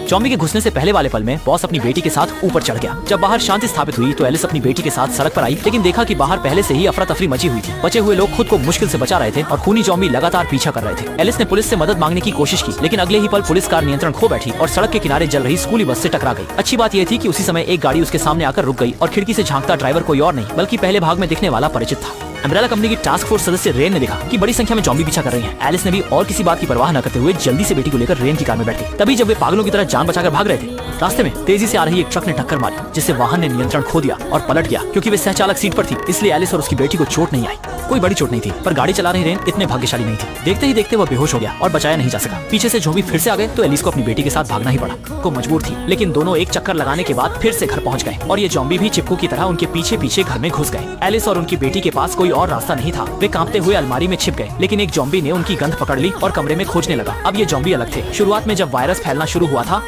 Zombie के घुसने से पहले वाले पल में बॉस अपनी बेटी के साथ ऊपर चढ़ गया। जब बाहर शांति स्थापित हुई तो एलिस अपनी बेटी के साथ सड़क पर आई, लेकिन देखा कि बाहर पहले से ही अफरा तफरी मची हुई थी। बचे हुए लोग खुद को मुश्किल से बचा रहे थे और खूनी जॉम्बी लगातार पीछा कर रहे थे। एलिस ने पुलिस से मदद मांगने की कोशिश की, लेकिन अगले ही पल पुलिस कार नियंत्रण खो बैठी और सड़क के किनारे जल रही स्कूली बस से टकरा गई। अच्छी बात यह थी कि उसी समय एक गाड़ी उसके सामने आकर रुक गई और खिड़की से झांकता ड्राइवर कोई और नहीं बल्कि पहले भाग में दिखने वाला परिचित था। अम्ब्रेला कंपनी की टास्क फोर्स सदस्य रेन ने देखा कि बड़ी संख्या में जॉम्बी पीछा कर रही हैं। एलिस ने भी और किसी बात की परवाह न करते हुए जल्दी से बेटी को लेकर रेन की कार में बैठ गई। तभी जब वे पागलों की तरह जान बचाकर भाग रहे थे, रास्ते में तेजी से आ रही एक ट्रक ने टक्कर मारी, जिससे वाहन ने नियंत्रण खो दिया और पलट गया। क्योंकि वे सहचालक सीट पर थी, इसलिए एलिस और उसकी बेटी को चोट नहीं आई। कोई बड़ी चोट नहीं थी, पर गाड़ी चला रही रेन इतने भाग्यशाली नहीं थी। देखते ही देखते वह बेहोश हो गया और बचाया नहीं जा सका। पीछे से जॉम्बी फिर से आ गए तो एलिस को अपनी बेटी के साथ भागना ही पड़ा। वो मजबूर थी, लेकिन दोनों एक चक्कर लगाने के बाद फिर से घर पहुंच गए और ये जॉम्बी भी चिपकू की तरह उनके पीछे पीछे घर में घुस गए। एलिस और उनकी बेटी के पास कोई और रास्ता नहीं था। वे कांपते हुए अलमारी में छिप गए, लेकिन एक जॉम्बी ने उनकी गंध पकड़ ली और कमरे में खोजने लगा। अब ये जॉम्बी अलग थे। शुरुआत में जब वायरस फैलना शुरू हुआ था